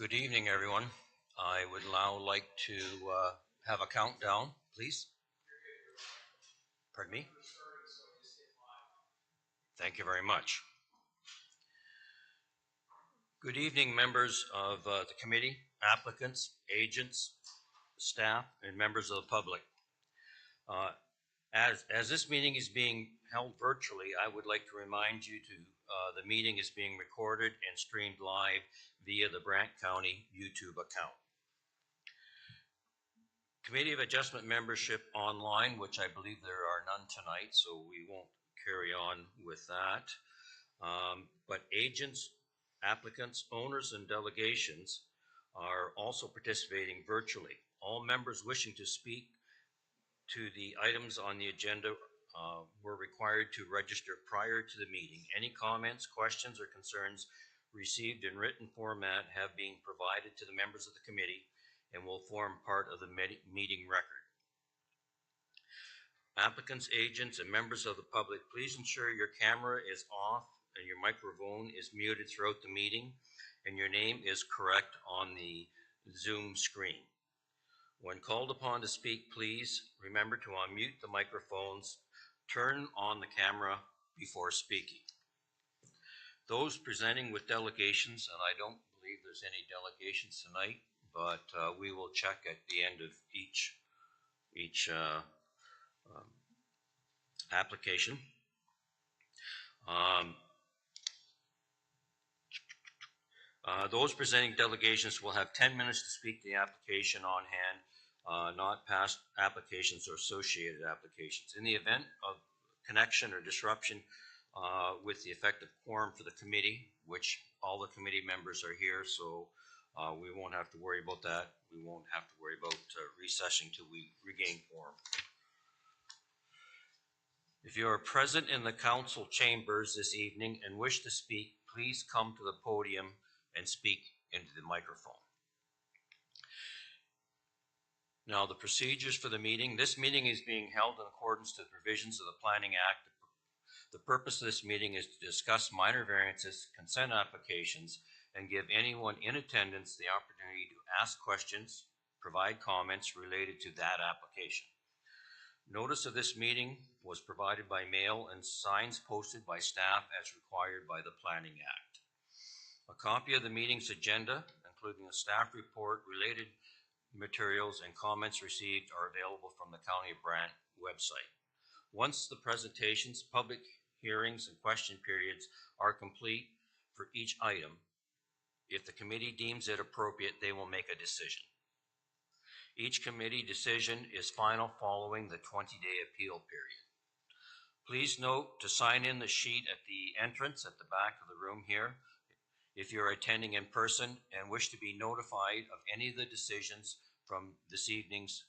Good evening, everyone. I would now like to have a countdown, please. Pardon me? Thank you very much. Good evening, members of the committee, applicants, agents, staff, and members of the public. As this meeting is being held virtually, I would like to remind you the meeting is being recorded and streamed live via the Brant County YouTube account. Committee of Adjustment membership online, which I believe there are none tonight, so we won't carry on with that. But agents, applicants, owners, and delegations are also participating virtually. All members wishing to speak to the items on the agenda were required to register prior to the meeting. Any comments, questions, or concerns received in written format have been provided to the members of the committee and will form part of the meeting record. Applicants, agents, and members of the public, please ensure your camera is off and your microphone is muted throughout the meeting and your name is correct on the Zoom screen. When called upon to speak, please remember to unmute the microphones, turn on the camera before speaking. Those presenting with delegations, and I don't believe there's any delegations tonight, but we will check at the end of each application. Those presenting delegations will have 10 minutes to speak the application on hand, not past applications or associated applications. In the event of connection or disruption with the effective quorum for the committee, which all the committee members are here, so we won't have to worry about that. We won't have to worry about recessing till we regain quorum. If you are present in the council chambers this evening and wish to speak, please come to the podium and speak into the microphone. Now, the procedures for the meeting. This meeting is being held in accordance to the provisions of the Planning Act. The purpose of this meeting is to discuss minor variances, consent applications, and give anyone in attendance the opportunity to ask questions, provide comments related to that application. Notice of this meeting was provided by mail and signs posted by staff as required by the Planning Act. A copy of the meeting's agenda, including the staff report, related materials, and comments received are available from the County of Brant website. Once the presentations, public hearings, and question periods are complete for each item, if the committee deems it appropriate, they will make a decision. Each committee decision is final following the 20-day appeal period. Please note to sign in the sheet at the entrance at the back of the room here if you're attending in person and wish to be notified of any of the decisions from this evening's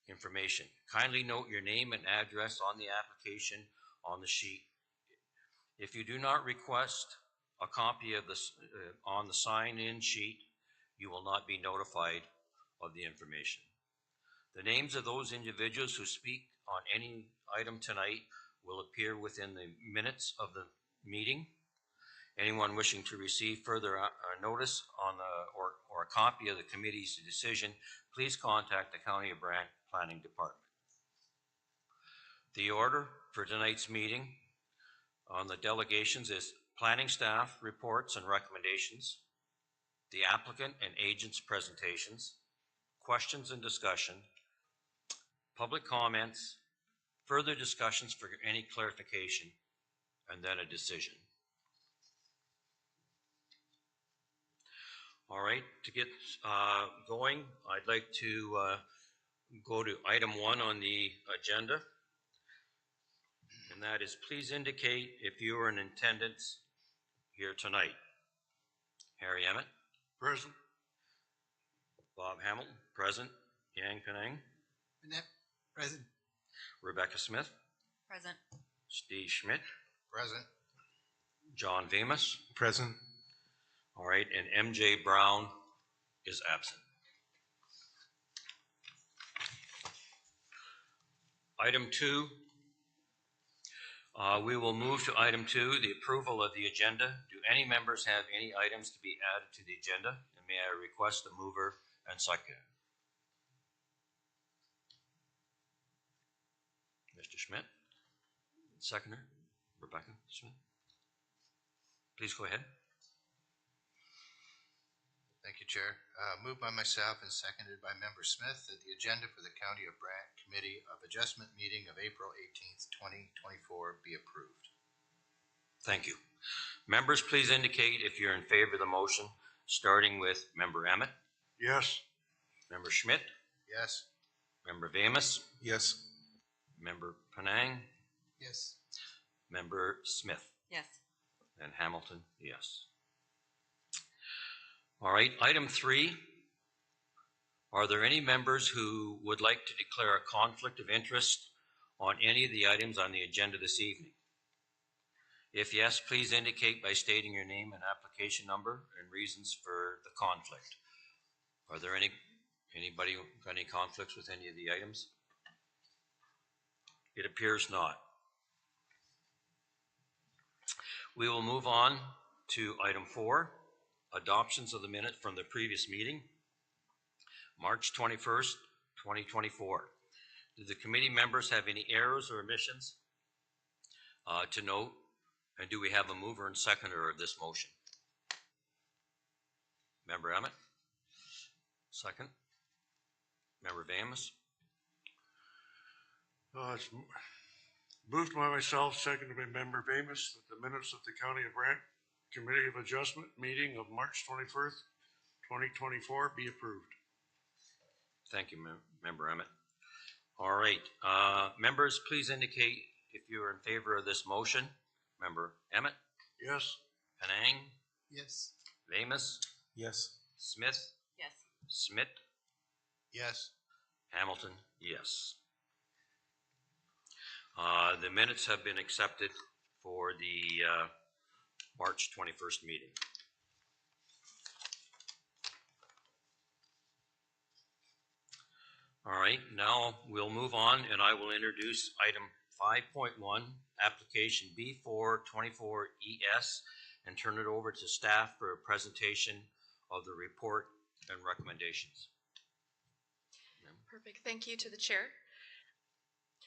information. Kindly note your name and address on the application on the sheet. If you do not request a copy of this on the sign-in sheet, you will not be notified of the information. The names of those individuals who speak on any item tonight will appear within the minutes of the meeting. Anyone wishing to receive further notice on or a copy of the committee's decision, please contact the County of Brant Planning Department. The order for tonight's meeting on the delegations is planning staff reports and recommendations, the applicant and agent's presentations, questions and discussion, public comments, further discussions for any clarification, and then a decision. All right, to get going, I'd like to go to item 1 on the agenda, and that is please indicate if you are in attendance here tonight. Harry Emmett. Present. Bob Hamilton, present. Yang Penang. Present. Rebecca Smith. Present. Steve Schmidt. Present. John Vemus. Present. All right, and MJ Brown is absent. Item 2, We will move to item 2, the approval of the agenda. Do any members have any items to be added to the agenda? And may I request the mover and second? Mr. Schmidt, seconder, Rebecca Schmidt. Please go ahead. Thank you, Chair. Moved by myself and seconded by Member Smith that the agenda for the County of Brant Committee of Adjustment meeting of April 18th, 2024 be approved. Thank you. Members, please indicate if you're in favor of the motion, starting with Member Emmett, Yes. Member Schmidt, Yes. Member Vamus, Yes. Member Penang, Yes. Member Smith, Yes. and Hamilton, yes. All right, item 3. Are there any members who would like to declare a conflict of interest on any of the items on the agenda this evening? If yes, please indicate by stating your name and application number and reasons for the conflict. Are there anybody got any conflicts with any of the items? It appears not. We will move on to item 4, adoptions of the minutes from the previous meeting, March 21st, 2024. Do the committee members have any errors or omissions to note? And do we have a mover and seconder of this motion? Member Emmett? Second. Member Vamus? It's moved by myself, seconded by Member Vamus, that the minutes of the County of Brant Committee of Adjustment meeting of March 21st, 2024 be approved. Thank you, Member Emmett. All right, members, please indicate if you are in favor of this motion. Member Emmett? Yes. Penang? Yes. Vamus? Yes. Smith? Yes. Smith? Yes. Hamilton? Yes. The minutes have been accepted for the March 21st meeting. All right, now we'll move on and I will introduce item 5.1, application B424ES, and turn it over to staff for a presentation of the report and recommendations. Perfect. Thank you to the chair.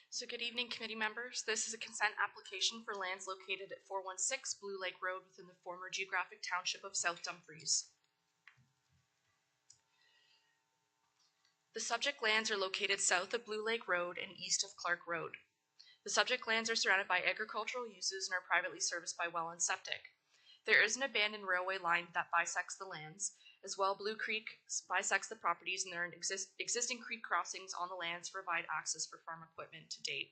So good evening, committee members. This is a consent application for lands located at 416 Blue Lake Road within the former geographic township of South Dumfries. The subject lands are located south of Blue Lake Road and east of Clark Road. The subject lands are surrounded by agricultural uses and are privately serviced by well and septic. There is an abandoned railway line that bisects the lands. As well, Blue Creek bisects the properties, and there are existing creek crossings on the lands to provide access for farm equipment to date.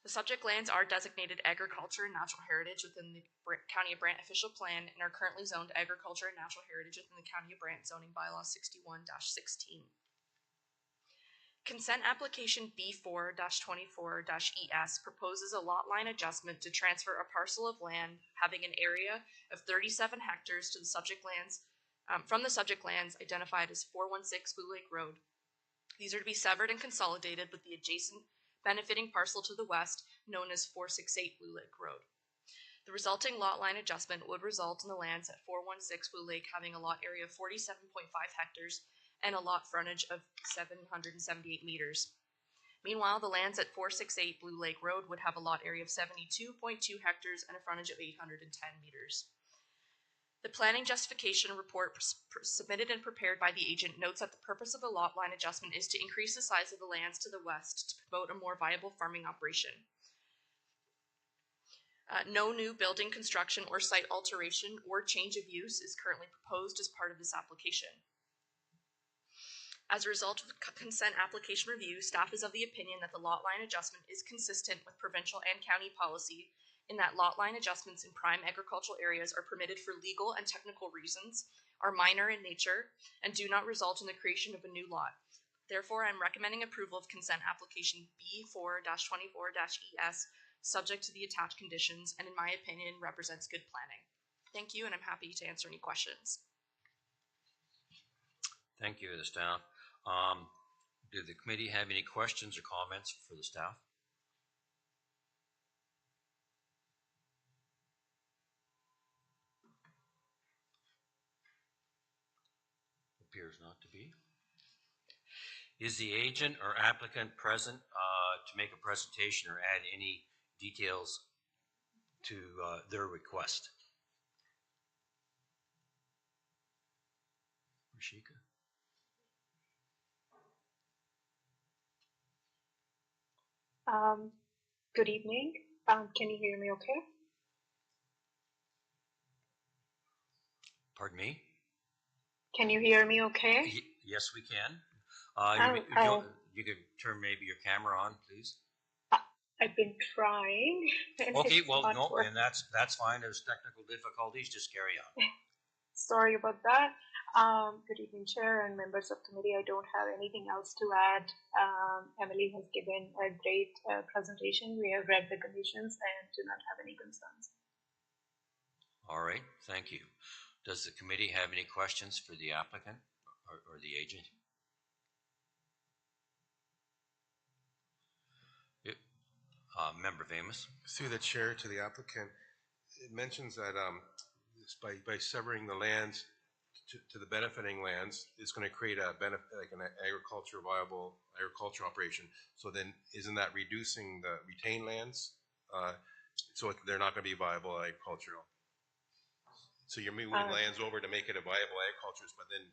The subject lands are designated agriculture and natural heritage within the County of Brant official plan and are currently zoned agriculture and natural heritage within the County of Brant zoning bylaw 61-16. Consent application B4-24-ES proposes a lot line adjustment to transfer a parcel of land having an area of 37 hectares to the subject lands from the subject lands identified as 416 Blue Lake Road. These are to be severed and consolidated with the adjacent benefiting parcel to the west known as 468 Blue Lake Road. The resulting lot line adjustment would result in the lands at 416 Blue Lake having a lot area of 47.5 hectares and a lot frontage of 778 meters. Meanwhile, the lands at 468 Blue Lake Road would have a lot area of 72.2 hectares and a frontage of 810 meters. The planning justification report submitted and prepared by the agent notes that the purpose of the lot line adjustment is to increase the size of the lands to the west to promote a more viable farming operation. No new building construction or site alteration or change of use is currently proposed as part of this application. As a result of the consent application review, staff is of the opinion that the lot line adjustment is consistent with provincial and county policy in that lot line adjustments in prime agricultural areas are permitted for legal and technical reasons, are minor in nature, and do not result in the creation of a new lot. Therefore, I'm recommending approval of consent application B4-24-ES subject to the attached conditions and in my opinion represents good planning. Thank you, and I'm happy to answer any questions. Thank you to the staff. Do the committee have any questions or comments for the staff? appears not to be. Is the agent or applicant present to make a presentation or add any details to their request? Rashika? Good evening. Can you hear me okay? Pardon me? Can you hear me okay? Yes, we can. Oh, You could turn maybe your camera on, please. I've been trying. And Okay, it's well, not no, working. and that's fine. There's technical difficulties. Just carry on. Sorry about that. Good evening, Chair and members of committee. I don't have anything else to add. Emily has given a great presentation. We have read the conditions and do not have any concerns. All right, thank you. Does the committee have any questions for the applicant or the agent? Yep. Member Vamus? Through the chair to the applicant, it mentions that by severing the lands to the benefiting lands, it's going to create a benefit, like an viable agriculture operation. So then, isn't that reducing the retained lands? So they're not going to be viable agricultural. So you're moving lands over to make it a viable agriculture, but then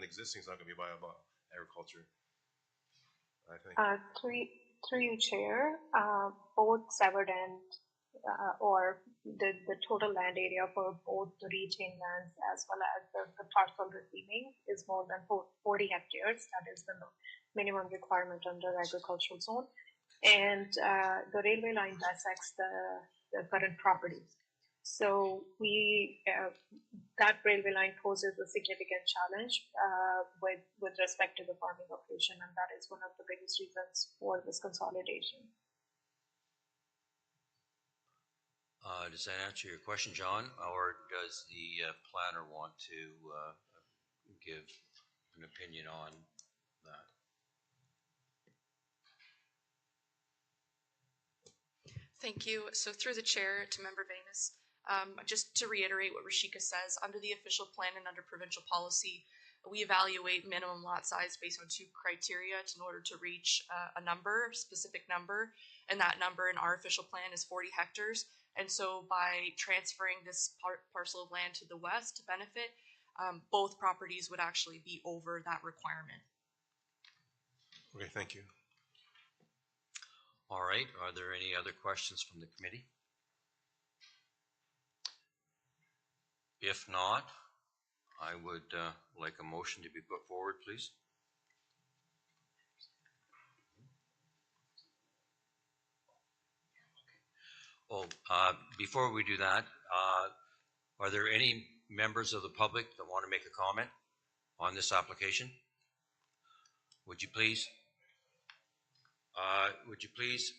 existing is not going to be viable agriculture. I think. Through you, Chair, both severed and or the total land area for both the retained lands as well as the parcel receiving is more than 40 hectares. That is the minimum requirement under agricultural zone. And the railway line dissects the current property. So that railway line poses a significant challenge with respect to the farming operation, and that is one of the biggest reasons for this consolidation. Does that answer your question, John, or does the planner want to give an opinion on that? Thank you. So through the chair to Member Vamus, just to reiterate what Rashika says, under the official plan and under provincial policy, we evaluate minimum lot size based on two criteria in order to reach a specific number, and that number in our official plan is 40 hectares. And so by transferring this parcel of land to the west to benefit, both properties would actually be over that requirement. Okay, thank you. All right, are there any other questions from the committee? If not, I would like a motion to be put forward, please. Oh, before we do that, are there any members of the public that want to make a comment on this application? Would you please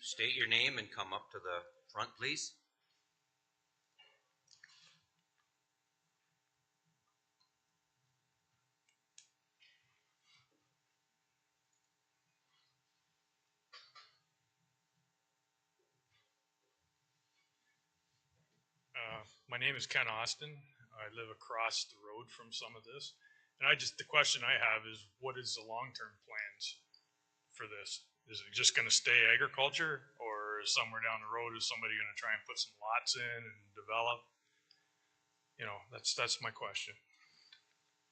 state your name and come up to the front, please? My name is Ken Austin. I live across the road from some of this. And the question I have is, what is the long-term plans for this? Is it just going to stay agriculture, or somewhere down the road is somebody going to try and put some lots in and develop? You know, that's my question.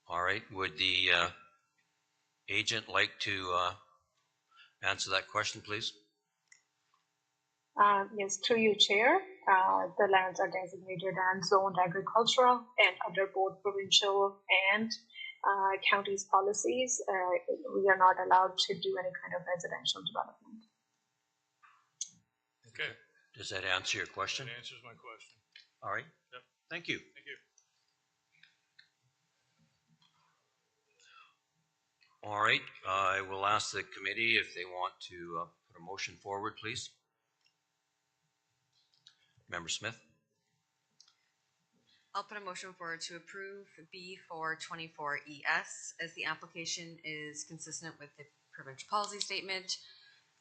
All right, would the agent like to answer that question, please? Yes, through you, Chair. The lands are designated and zoned agricultural, and under both provincial and county's policies, we are not allowed to do any kind of residential development. Okay. Does that answer your question? That answers my question. All right. Yep. Thank you. Thank you. All right, I will ask the committee if they want to put a motion forward, please. Member Smith? I'll put a motion forward to approve B424ES as the application is consistent with the provincial policy statement,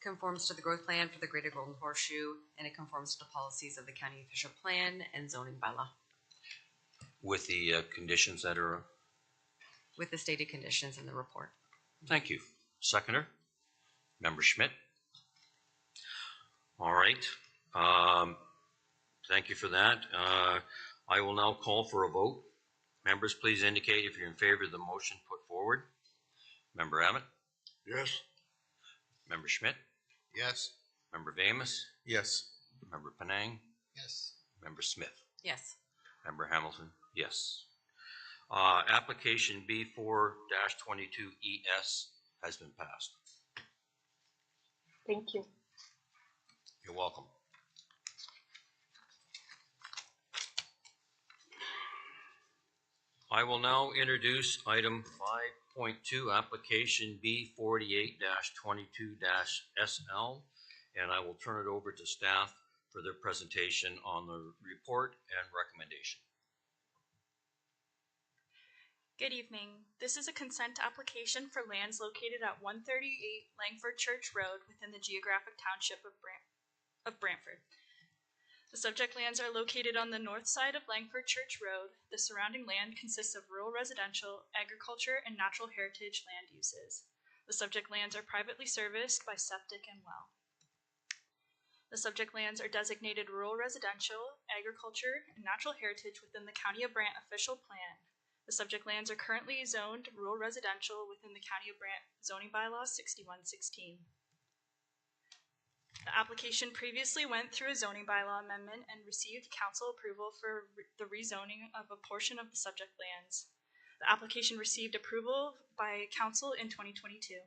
conforms to the growth plan for the Greater Golden Horseshoe, and it conforms to the policies of the county official plan and zoning bylaw. With the conditions that are with the stated conditions in the report. Thank you. Seconder, Member Schmidt. All right. Thank you for that. I will now call for a vote. Members, please indicate if you're in favor of the motion put forward. Member Abbott, Yes. Member Schmidt, Yes. Member Vamus, Yes. Member Penang, Yes. Member Smith, Yes. Member Hamilton, yes. Application B4-22ES has been passed. Thank you. You're welcome. I will now introduce item 5.2, application B48-22-SL, and I will turn it over to staff for their presentation on the report and recommendation. Good evening. This is a consent application for lands located at 138 Langford Church Road within the geographic township of Brantford. The subject lands are located on the north side of Langford Church Road. The surrounding land consists of rural residential, agriculture, and natural heritage land uses. The subject lands are privately serviced by septic and well. The subject lands are designated rural residential, agriculture, and natural heritage within the County of Brant official plan. The subject lands are currently zoned rural residential within the County of Brant zoning bylaw 6116. The application previously went through a zoning bylaw amendment and received council approval for the rezoning of a portion of the subject lands. The application received approval by council in 2022.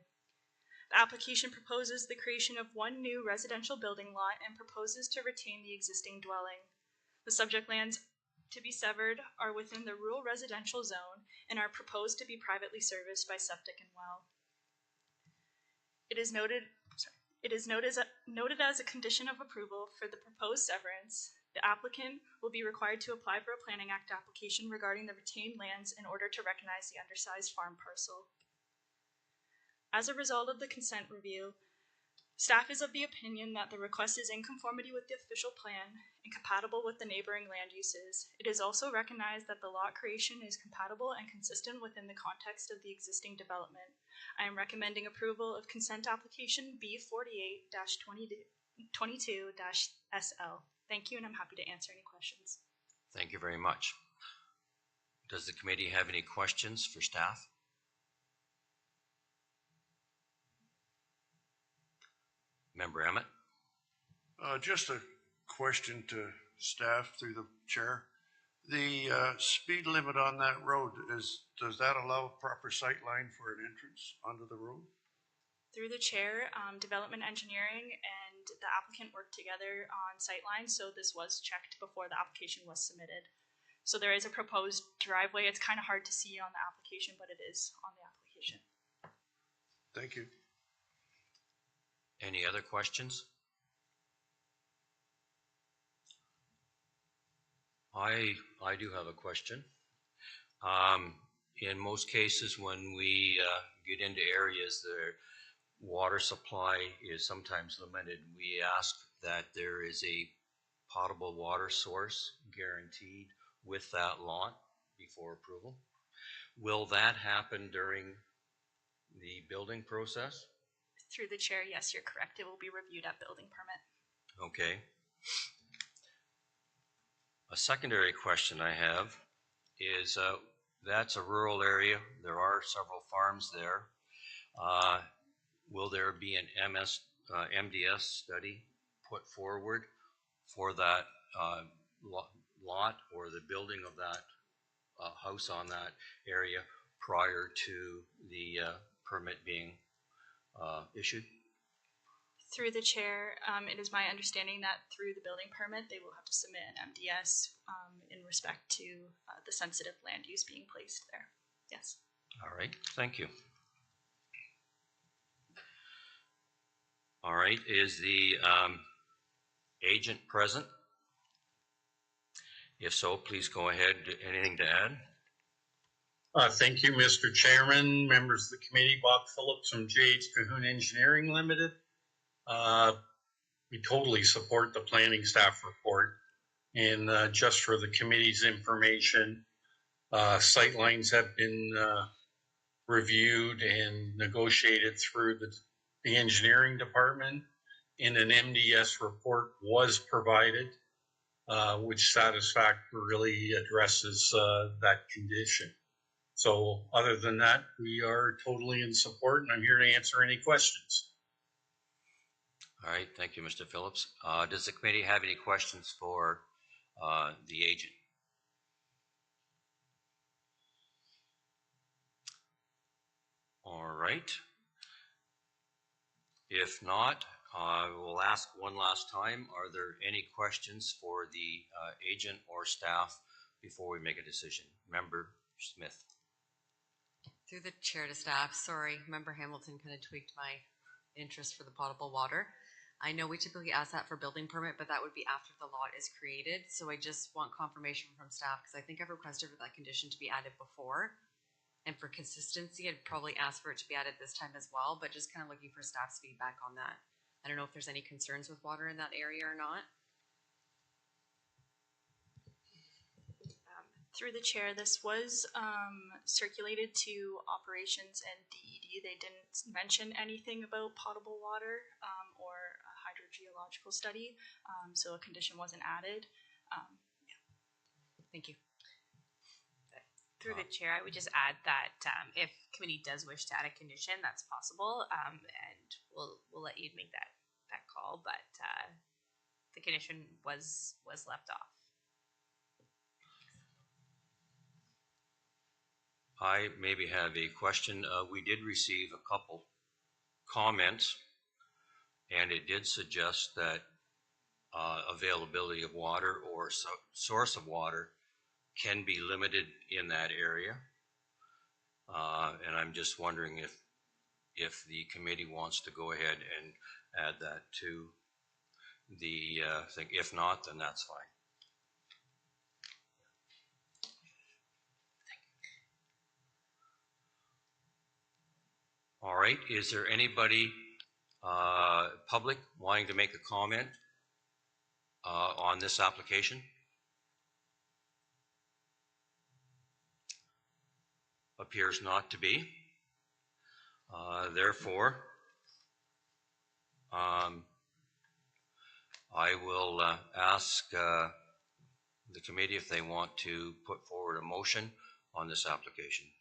The application proposes the creation of one new residential building lot and proposes to retain the existing dwelling. The subject lands to be severed are within the rural residential zone and are proposed to be privately serviced by septic and well. It is noted as a condition of approval for the proposed severance, the applicant will be required to apply for a Planning Act application regarding the retained lands in order to recognize the undersized farm parcel. As a result of the consent review, staff is of the opinion that the request is in conformity with the official plan and compatible with the neighboring land uses. It is also recognized that the lot creation is compatible and consistent within the context of the existing development. I am recommending approval of consent application B48-22-SL. Thank you, and I'm happy to answer any questions. Thank you very much. Does the committee have any questions for staff? Member Emmett? Just a question to staff through the chair. The speed limit on that road, does that allow proper sight line for an entrance onto the road? Through the chair, development engineering and the applicant worked together on sightlines, so this was checked before the application was submitted. So there is a proposed driveway. It's kind of hard to see on the application, but it is on the application. Thank you. Any other questions? I do have a question. In most cases, when we get into areas, the water supply is sometimes limited. We ask that there is a potable water source guaranteed with that lot before approval. Will that happen during the building process? Through the chair, yes, you're correct. It will be reviewed at building permit. Okay. A secondary question I have is that's a rural area. There are several farms there. Will there be an MDS study put forward for that lot or the building of that house on that area prior to the permit being issued? Through the chair, it is my understanding that through the building permit, they will have to submit an MDS in respect to the sensitive land use being placed there. Yes. All right, thank you. All right, is the agent present? If so, please go ahead. Anything to add? Thank you, Mr. Chairman, members of the committee, Bob Phillips from JH Cahoon Engineering Limited. We totally support the planning staff report. And just for the committee's information, sightlines have been reviewed and negotiated through the engineering department, and an MDS report was provided, which satisfactorily addresses that condition. So other than that, we are totally in support, and I'm here to answer any questions. All right, thank you, Mr. Phillips. Does the committee have any questions for the agent? All right. If not, we'll ask one last time, are there any questions for the agent or staff before we make a decision? Member Smith. Through the chair to staff, sorry, Member Hamilton kind of tweaked my interest for the potable water. I know we typically ask that for building permit, but that would be after the lot is created. So I just want confirmation from staff, because I think I've requested for that condition to be added before. And for consistency, I'd probably ask for it to be added this time as well, but just kind of looking for staff's feedback on that. I don't know if there's any concerns with water in that area or not. Through the chair, this was circulated to operations and DED. They didn't mention anything about potable water or a hydrogeological study, so a condition wasn't added. Yeah. Thank you. Through the chair, I would just add that if committee does wish to add a condition, that's possible, and we'll let you make that call. But the condition was left off. I maybe have a question. We did receive a couple comments, and it did suggest that availability of water or source of water can be limited in that area. And I'm just wondering if the committee wants to go ahead and add that to the thing. If not, then that's fine. All right, is there anybody public wanting to make a comment on this application? Appears not to be. Therefore, I will ask the committee if they want to put forward a motion on this application.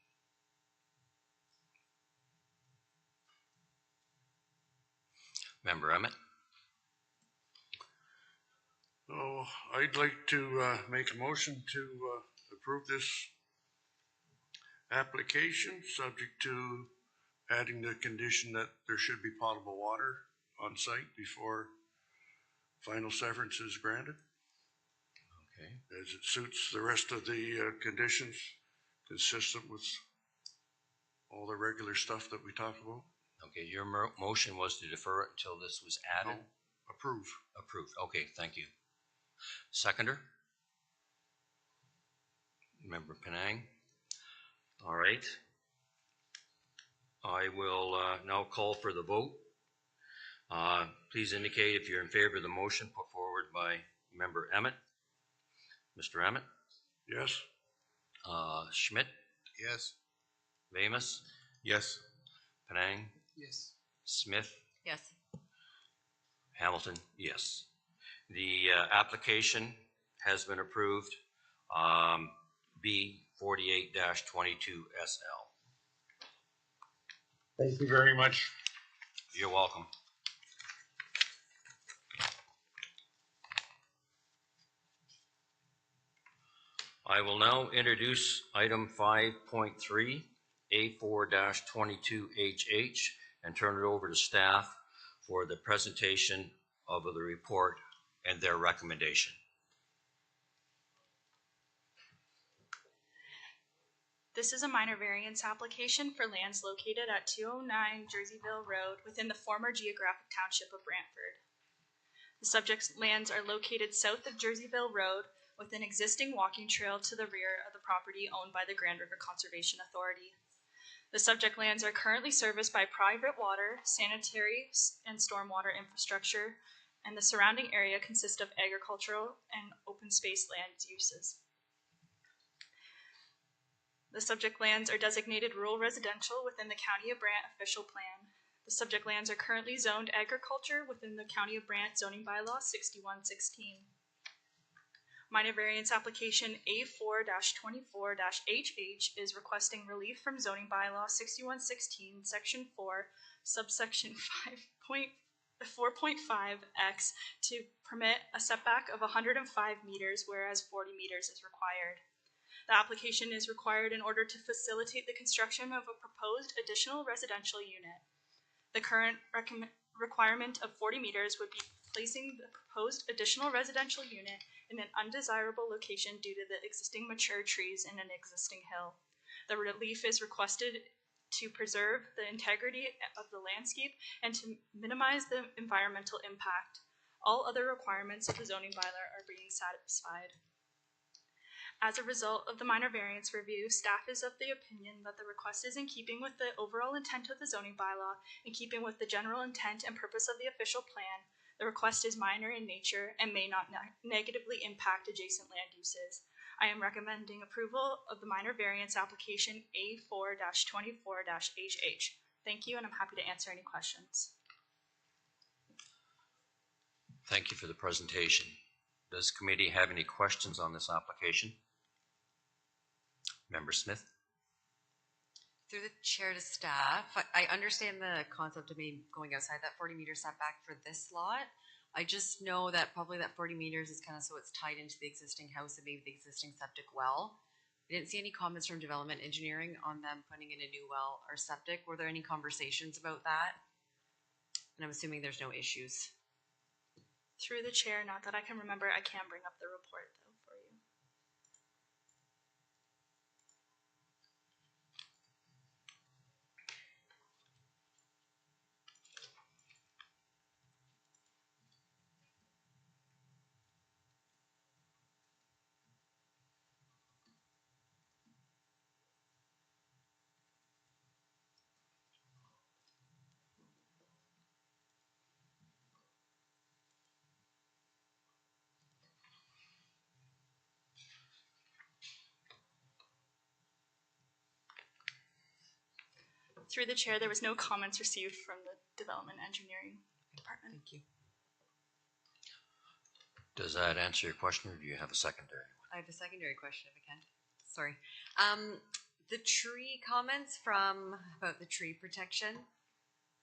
Member Emmett. Oh, I'd like to make a motion to approve this application, subject to adding the condition that there should be potable water on site before final severance is granted. Okay. As it suits the rest of the conditions, consistent with all the regular stuff that we talk about. Okay, your motion was to defer it until this was added? No, approve. Approved. Okay, thank you. Seconder? Member Penang? All right. I will now call for the vote. Please indicate if you're in favor of the motion put forward by Member Emmett. Mr. Emmett? Yes. Schmidt? Yes. Vamus? Yes. Penang? Yes. Smith? Yes. Hamilton? Yes. The application has been approved. B 48-22 SL. Thank you very much. You're welcome. I will now introduce item 5.3, A4-22HH, and turn it over to staff for the presentation of the report and their recommendation. This is a minor variance application for lands located at 209 Jerseyville Road within the former geographic township of Brantford. The subject's lands are located south of Jerseyville Road with an existing walking trail to the rear of the property owned by the Grand River Conservation Authority. The subject lands are currently serviced by private water, sanitary, and stormwater infrastructure, and the surrounding area consists of agricultural and open space land uses. The subject lands are designated rural residential within the County of Brant official plan. The subject lands are currently zoned agriculture within the County of Brant zoning bylaw 6116. Minor variance application A4-24-HH is requesting relief from zoning bylaw 6116, section 4, subsection 4.5x to permit a setback of 105 meters, whereas 40 meters is required. The application is required in order to facilitate the construction of a proposed additional residential unit. The current requirement of 40 meters would be placing the proposed additional residential unit in an undesirable location due to the existing mature trees in an existing hill. The relief is requested to preserve the integrity of the landscape and to minimize the environmental impact. All other requirements of the zoning bylaw are being satisfied. As a result of the minor variance review, staff is of the opinion that the request is in keeping with the overall intent of the zoning bylaw, in keeping with the general intent and purpose of the official plan. The request is minor in nature and may not negatively impact adjacent land uses. I am recommending approval of the minor variance application A4-24-HH. Thank you, and I'm happy to answer any questions. Thank you for the presentation. Does the committee have any questions on this application? Member Smith? Through the chair to staff, I understand the concept of maybe going outside that 40-meter setback for this lot. I just know that probably that 40 meters is kind of so it's tied into the existing house and maybe the existing septic well. I didn't see any comments from development engineering on them putting in a new well or septic. Were there any conversations about that? And I'm assuming there's no issues. Through the chair, not that I can remember, I can bring up the report though for you. Through the chair, there was no comments received from the development engineering department. Thank you. Does that answer your question, or do you have a secondary one? I have a secondary question if I can. Sorry. The tree comments about the tree protection.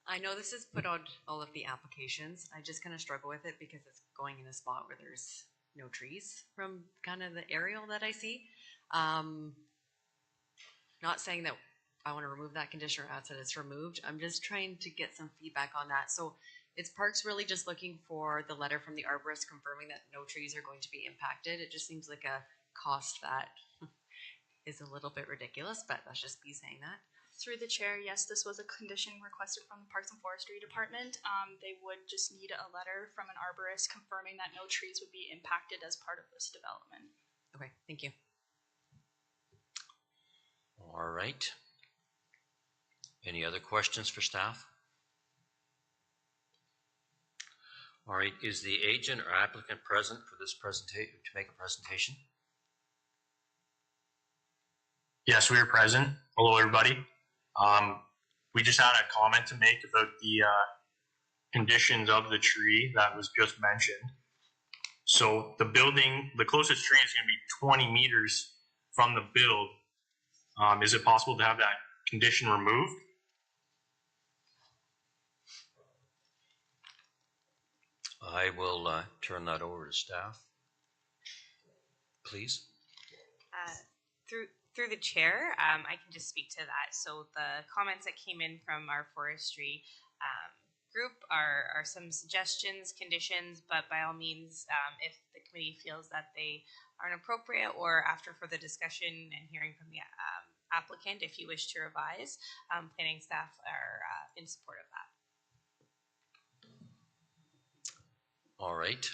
I know this is put on all of the applications. I just kind of struggle with it because it's going in a spot where there's no trees from kind of the aerial that I see. Not saying that I want to remove that condition or ask that it's removed. I'm just trying to get some feedback on that. So is Parks really just looking for the letter from the arborist confirming that no trees are going to be impacted? It just seems like a cost that is a little bit ridiculous, but that's just me saying that. Through the chair, yes, this was a condition requested from the Parks and Forestry Department. They would just need a letter from an arborist confirming that no trees would be impacted as part of this development. Okay, thank you. All right. Any other questions for staff? All right, is the agent or applicant present for this presentation, to make a presentation? Yes, we are present. Hello, everybody. We just had a comment to make about the conditions of the tree that was just mentioned. So the closest tree is going to be 20 meters from the build. Is it possible to have that condition removed? I will turn that over to staff. Please. Through the chair, I can just speak to that. So the comments that came in from our forestry group are some suggestions, conditions, but by all means, if the committee feels that they aren't appropriate, or after further discussion and hearing from the applicant, if you wish to revise, planning staff are in support of that. All right.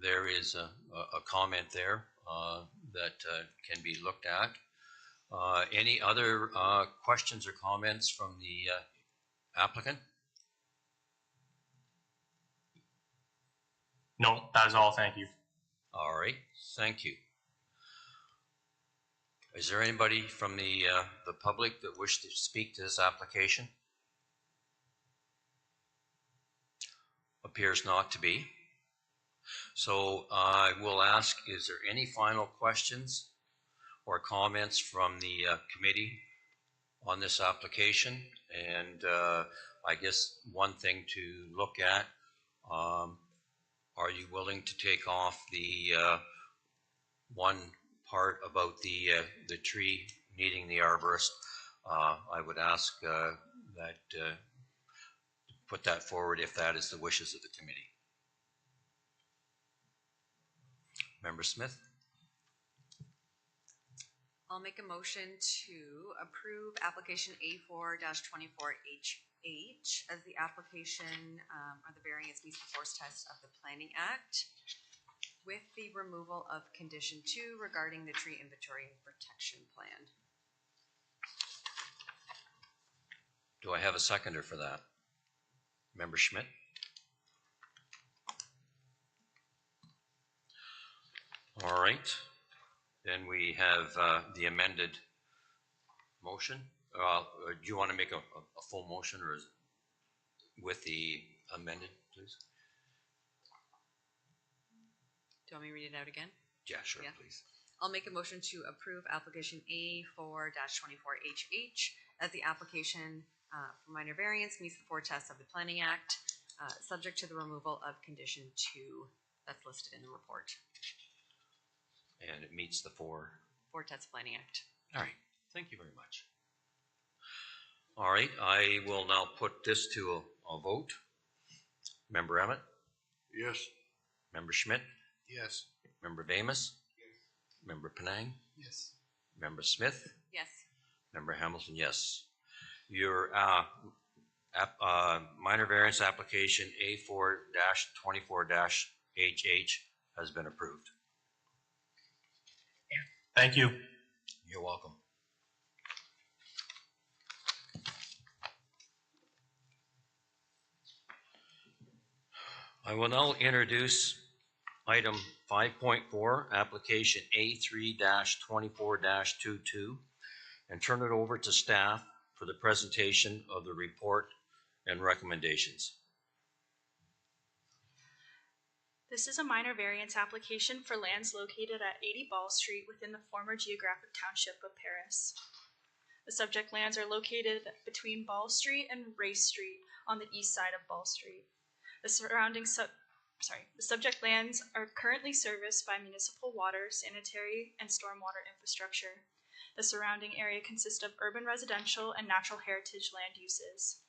There is a comment there that can be looked at. Any other questions or comments from the applicant? No, that is all. Thank you. All right. Thank you. Is there anybody from the public that wish to speak to this application? Appears not to be. So I will ask, is there any final questions or comments from the committee on this application? And I guess one thing to look at, are you willing to take off the one part about the tree needing the arborist? I would ask that put that forward if that is the wishes of the committee. Member Smith? I'll make a motion to approve application A4-24HH as the application or the variance meets the force test of the Planning Act with the removal of condition 2 regarding the tree inventory and protection plan. Do I have a seconder for that? Member Schmidt? All right. Then we have the amended motion. Do you want to make a full motion, or is it with the amended, please? Do you want me to read it out again? Yeah, sure, Yeah. please. I'll make a motion to approve application A4-24HH as the application for minor variance meets the 4 tests of the Planning Act, subject to the removal of condition 2 that's listed in the report. And it meets the 4 tests Planning Act. All right. Thank you very much. All right. I will now put this to a vote. Member Emmett? Yes. Member Schmidt? Yes. Member Damus? Yes. Member Penang? Yes. Member Smith? Yes. Member Hamilton, yes. Your minor variance application A4-24-HH has been approved. Thank you. You're welcome. I will now introduce item 5.4, application A3-24-22, and turn it over to staff for the presentation of the report and recommendations. This is a minor variance application for lands located at 80 Ball Street within the former geographic township of Paris. The subject lands are located between Ball Street and Race Street on the east side of Ball Street. The subject lands are currently serviced by municipal water, sanitary, and stormwater infrastructure. The surrounding area consists of urban residential and natural heritage land uses.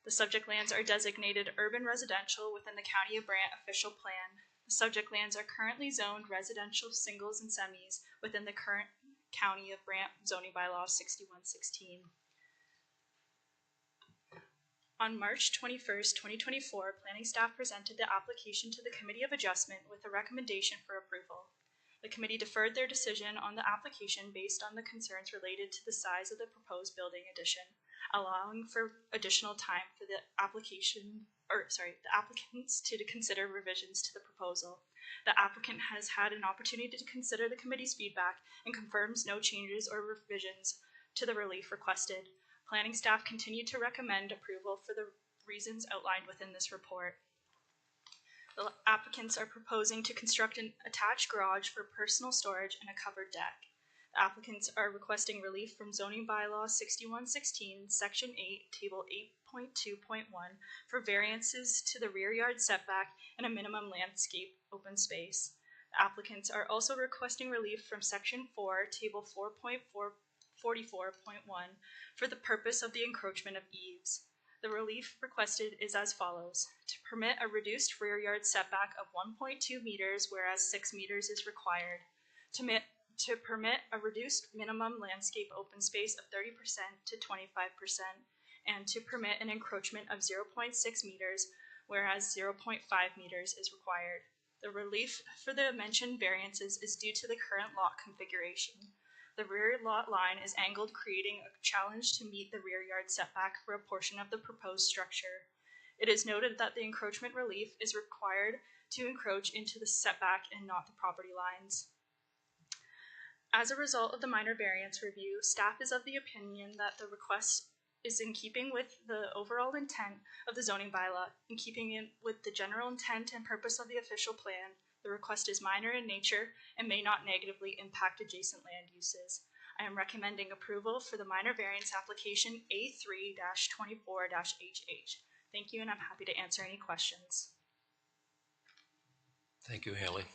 The subject lands are designated urban residential within the County of Brant official plan. The subject lands are currently zoned residential singles and semis within the current County of Brant zoning bylaw 6116. On March 21st, 2024, planning staff presented the application to the Committee of Adjustment with a recommendation for approval. The committee deferred their decision on the application based on the concerns related to the size of the proposed building addition, allowing for additional time for the applicants to consider revisions to the proposal. The applicant has had an opportunity to consider the committee's feedback and confirms no changes or revisions to the relief requested. Planning staff continued to recommend approval for the reasons outlined within this report. The applicants are proposing to construct an attached garage for personal storage and a covered deck. The applicants are requesting relief from zoning bylaw 6116, section 8, table 8.2.1 for variances to the rear yard setback and a minimum landscape open space. The applicants are also requesting relief from section 4, table 4.44.1 for the purpose of the encroachment of eaves. The relief requested is as follows: to permit a reduced rear yard setback of 1.2 meters, whereas 6 meters is required. To permit a reduced minimum landscape open space of 30% to 25%, and to permit an encroachment of 0.6 meters, whereas 0.5 meters is required. The relief for the mentioned variances is due to the current lot configuration. The rear lot line is angled, creating a challenge to meet the rear yard setback for a portion of the proposed structure. It is noted that the encroachment relief is required to encroach into the setback and not the property lines. As a result of the minor variance review, staff is of the opinion that the request is in keeping with the overall intent of the zoning bylaw, in keeping it with the general intent and purpose of the official plan. The request is minor in nature and may not negatively impact adjacent land uses. I am recommending approval for the minor variance application A3-24-HH. Thank you, and I'm happy to answer any questions. Thank you, Haley.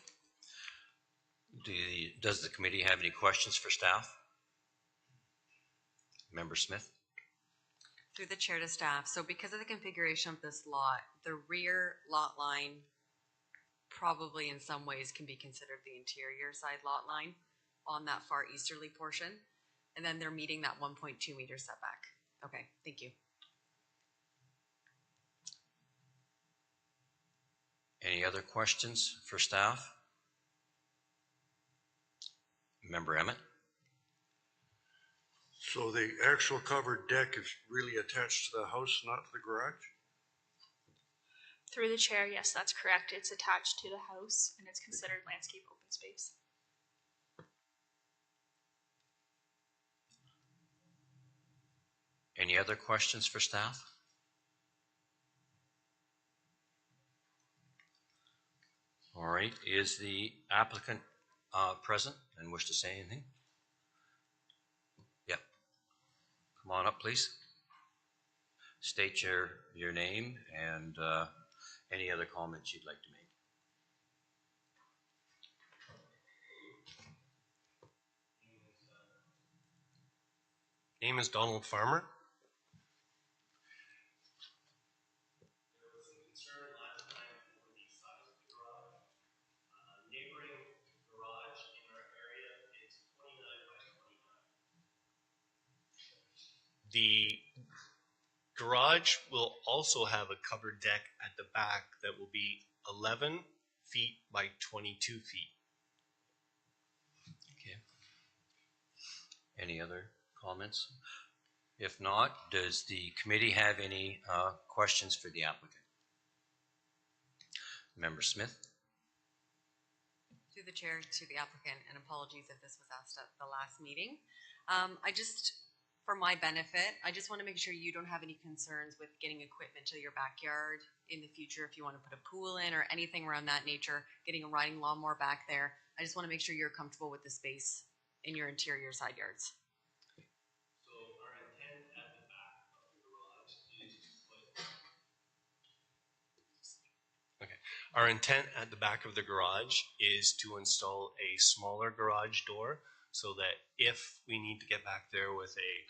Does the committee have any questions for staff? Member Smith? Through the chair to staff. So because of the configuration of this lot, the rear lot line probably in some ways can be considered the interior side lot line on that far easterly portion. And then they're meeting that 1.2 meter setback. Okay, thank you. Any other questions for staff? Member Emmett? So the actual covered deck is really attached to the house, not to the garage? Through the chair, yes, that's correct. It's attached to the house and it's considered landscape open space. Any other questions for staff? All right, is the applicant present and wish to say anything? Yep. Come on up, please. State your name and any other comments you'd like to make. Name is Donald Farmer. The garage will also have a covered deck at the back that will be 11 feet by 22 feet. Okay. Any other comments? If not, does the committee have any questions for the applicant? Member Smith? Through the chair to the applicant, and apologies if this was asked at the last meeting. For my benefit, I just want to make sure you don't have any concerns with getting equipment to your backyard in the future. If you want to put a pool in or anything around that nature, getting a riding lawnmower back there. I just want to make sure you're comfortable with the space in your interior side yards. So our intent at the back of the garage is to put... Okay. Our intent at the back of the garage is to install a smaller garage door so that if we need to get back there with a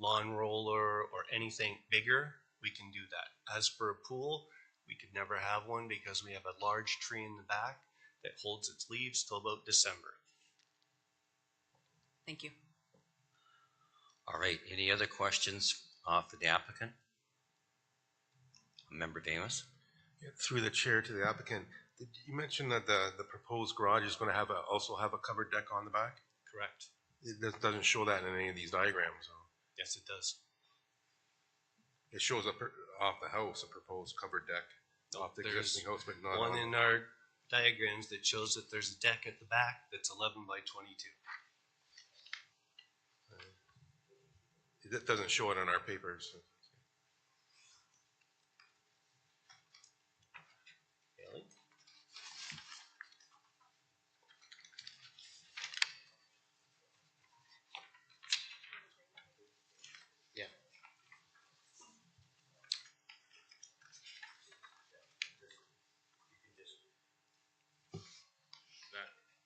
lawn roller or anything bigger, we can do that. As for a pool, we could never have one because we have a large tree in the back that holds its leaves till about December. Thank you. All right, any other questions for the applicant? Member Davis? Yeah, through the chair to the applicant, did you mention that the proposed garage is going to have also have a covered deck on the back? Correct. It doesn't show that in any of these diagrams. So. Yes, it does. It shows up off the house, a proposed covered deck off the existing house, but not one on in our diagrams that shows that there's a deck at the back that's 11 by 22. It doesn't show it on our papers. So.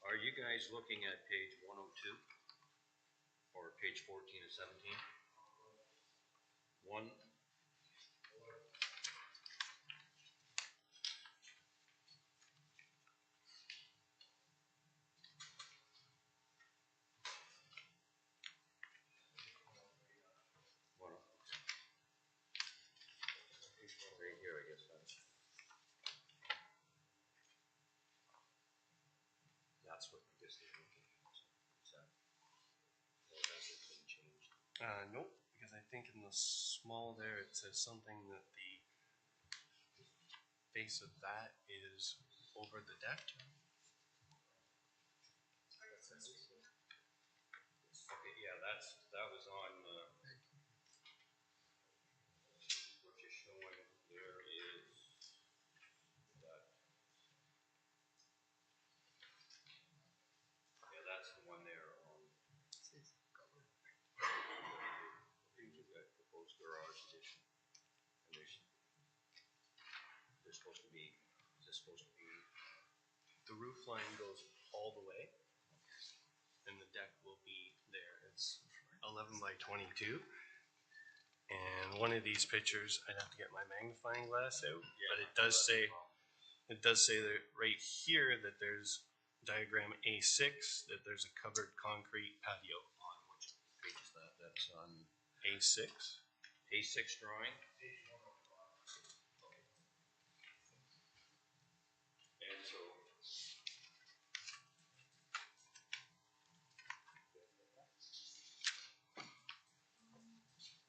Are you guys looking at page 102 or page 14 and 17? One. Right here, I guess. That's what I guess they're looking at. Nope, because I think in the small there it says something that the face of that is over the deck. supposed to be? Is this supposed to be? The roof line goes all the way, and the deck will be there. It's 11 by 22. And one of these pictures, I'd have to get my magnifying glass out, but it does say that right here that there's diagram A6, that there's a covered concrete patio. On which page is that? That's on A6. A6 drawing. And so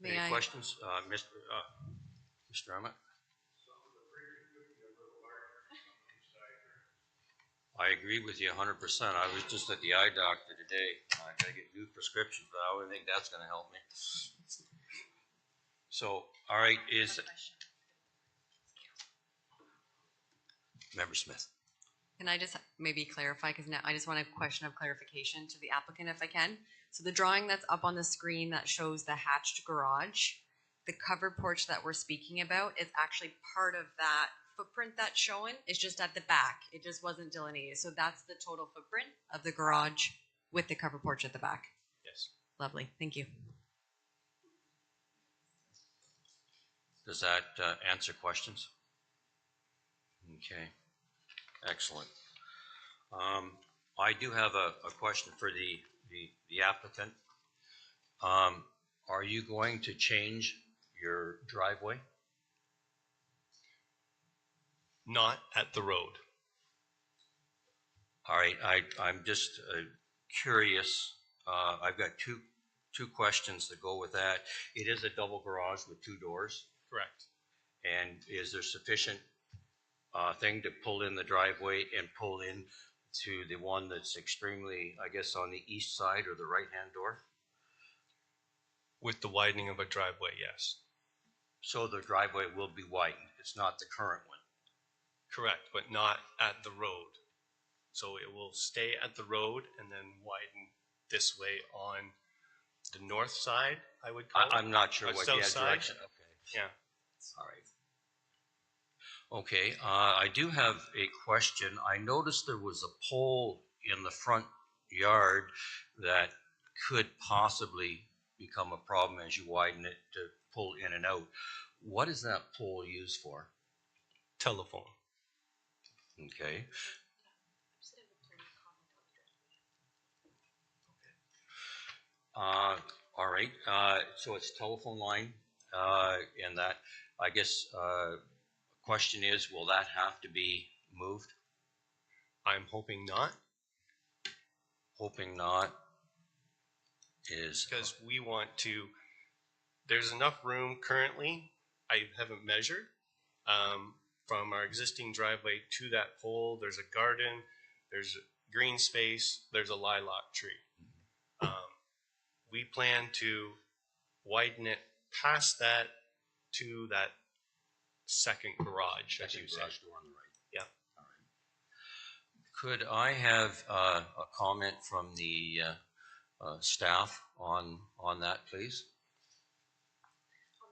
May any I? questions, Mr. Emmett? I agree with you 100%. I was just at the eye doctor today. I gotta get new prescriptions, but I don't think that's gonna help me. So, all right, is Member Smith. Can I just maybe clarify, because now I just want a question of clarification to the applicant if I can. So the drawing that's up on the screen that shows the hatched garage, the covered porch that we're speaking about is actually part of that footprint that's shown. It's just at the back. It just wasn't delineated. So that's the total footprint of the garage with the covered porch at the back. Yes. Lovely. Thank you. Does that answer questions? Okay, excellent. I do have a question for the applicant. Are you going to change your driveway? Not at the road. All right, I'm just curious. I've got two questions that go with that. It is a double garage with two doors. Correct. And is there sufficient thing to pull in the driveway and pull in to the one that's extremely, I guess, on the east side or the right-hand door? With the widening of a driveway, yes. So the driveway will be widened. It's not the current one. Correct, but not at the road. So it will stay at the road and then widen this way on the north side, I would call it. I'm not sure what the south side. direction. Okay. Yeah. All right. Okay, I do have a question. I noticed there was a pole in the front yard that could possibly become a problem as you widen it to pull in and out. What is that pole used for? Telephone. Okay. All right. So it's telephone line, and that, I guess, question is, will that have to be moved? I'm hoping not. Hoping not is because we want to. There's enough room currently. I haven't measured. From our existing driveway to that pole, there's a garden, there's green space, there's a lilac tree. We plan to widen it past that to that second garage, as you said. garage door on the right. Yeah. All right. Could I have a comment from the staff on that, please?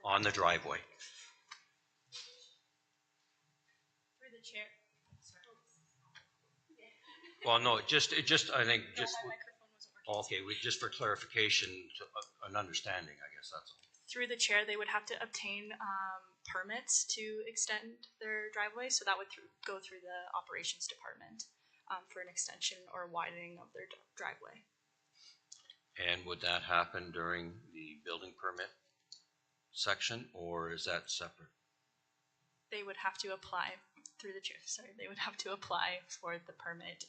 On the driveway. Through the chair. Well, no, I think just My microphone wasn't working. okay. Just for clarification, to an understanding, I guess that's all. Through the chair, they would have to obtain permits to extend their driveway, so that would go through the operations department for an extension or widening of their driveway. And would that happen during the building permit section, or is that separate? They would have to apply through the chair. Sorry, they would have to apply for the permit.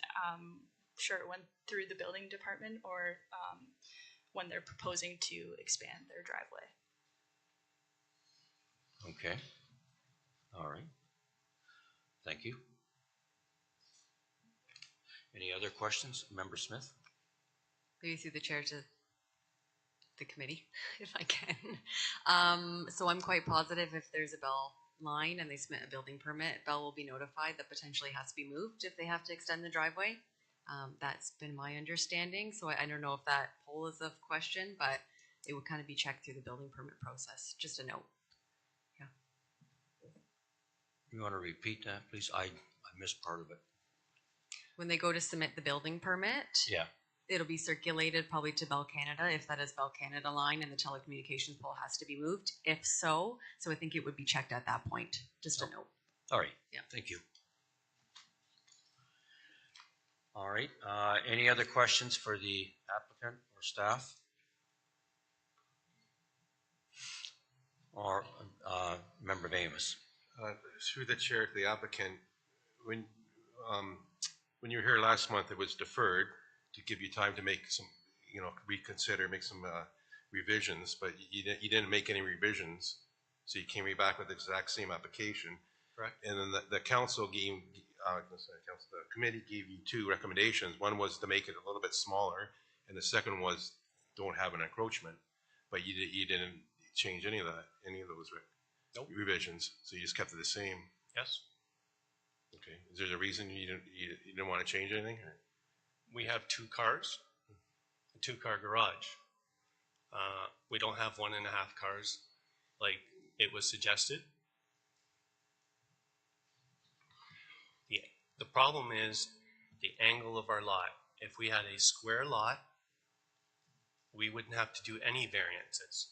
Sure, it went through the building department or when they're proposing to expand their driveway. Okay. All right. Thank you. Any other questions? Member Smith? Maybe through the chair to the committee, if I can. So I'm quite positive if there's a Bell line and they submit a building permit, Bell will be notified that potentially has to be moved if they have to extend the driveway. That's been my understanding. So I don't know if that poll is of question, but it would kind of be checked through the building permit process. Just a note. Yeah. You want to repeat that, please? I missed part of it. When they go to submit the building permit, Yeah. it'll be circulated probably to Bell Canada, if that is Bell Canada line and the telecommunications pole has to be moved. If so I think it would be checked at that point, just a note. All right. Yeah. Thank you. All right. Any other questions for the applicant or staff? Or Member Amos? Through the chair to the applicant, when you were here last month, it was deferred to give you time to make some, reconsider, make some revisions, but you didn't make any revisions, so you came back with the exact same application. Correct. And then the council gave, the committee gave you two recommendations. One was to make it a little bit smaller, and the second was don't have an encroachment. But you didn't change any of those Nope. revisions, so you just kept it the same. Yes. Okay. Is there a reason you didn't want to change anything? Or? We have 2 cars, a 2-car garage. We don't have 1.5 cars like it was suggested. The problem is the angle of our lot. If we had a square lot, we wouldn't have to do any variances.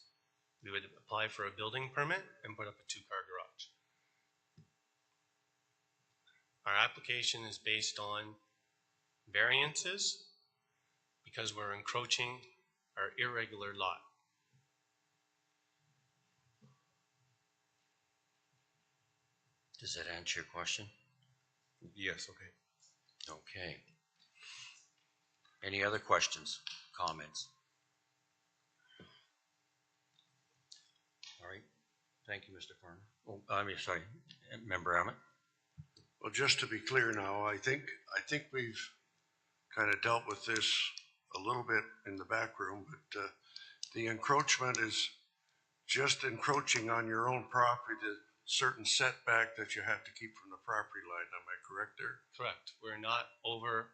We would apply for a building permit and put up a 2-car garage. Our application is based on variances because we're encroaching our irregular lot. Does that answer your question? Yes, okay. Okay. Any other questions, comments? All right. Thank you, Mr. Farner. Oh, sorry, Member Emmett. Well, just to be clear now, I think we've kind of dealt with this a little bit in the back room, but the encroachment is just encroaching on your own property, the certain setback that you have to keep from the property line. Am I correct there? Correct. We're not over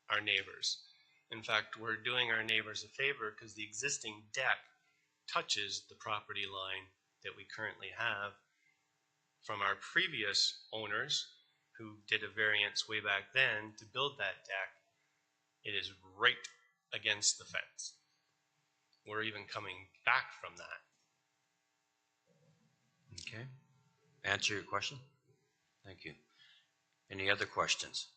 our neighbors. In fact, we're doing our neighbors a favor because the existing deck touches the property line that we currently have from our previous owners who did a variance way back then to build that deck. It is right against the fence. We're even coming back from that. Okay. Answer your question? Thank you. Any other questions?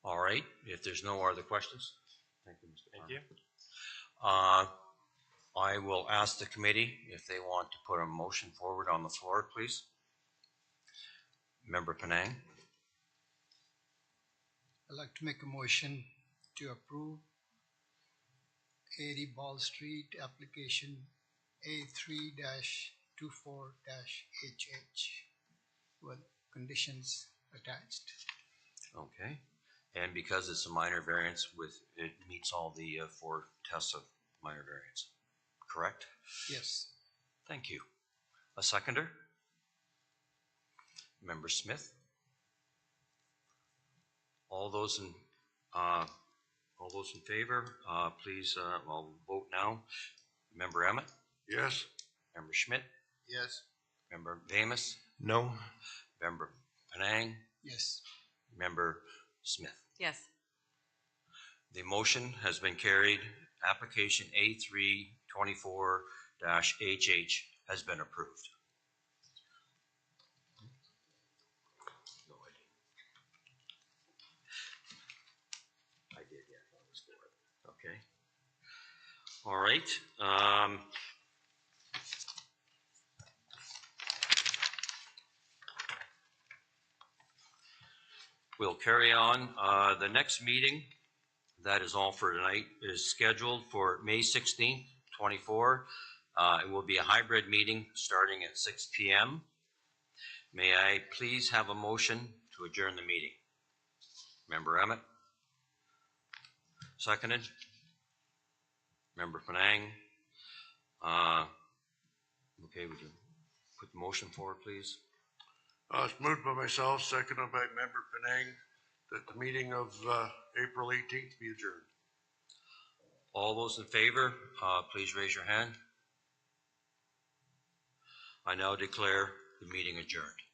All right. If there's no other questions, thank you, Mr. Thank you. I will ask the committee if they want to put a motion forward on the floor, please. Member Penang. I'd like to make a motion to approve 80 Ball Street application A3-24-HH with conditions attached. Okay. And because it's a minor variance, it meets all the 4 tests of minor variance, correct? Yes. Thank you. A seconder? Member Smith? All those in favor, please, I'll vote now. Member Emmett? Yes. Member Schmidt? Yes. Member Amos? No. Member Penang? Yes. Member Smith? Yes. The motion has been carried. Application A3-24-HH has been approved. I did, yeah, I was for it. Okay. All right. We'll carry on. The next meeting, that is all for tonight, is scheduled for May 16th, 24. It will be a hybrid meeting starting at 6 p.m. May I please have a motion to adjourn the meeting? Member Emmett? Seconded? Member Penang? Okay, would you put the motion forward, please? It's moved by myself, seconded by Member Penang, that the meeting of April 18th be adjourned. All those in favor, please raise your hand. I now declare the meeting adjourned.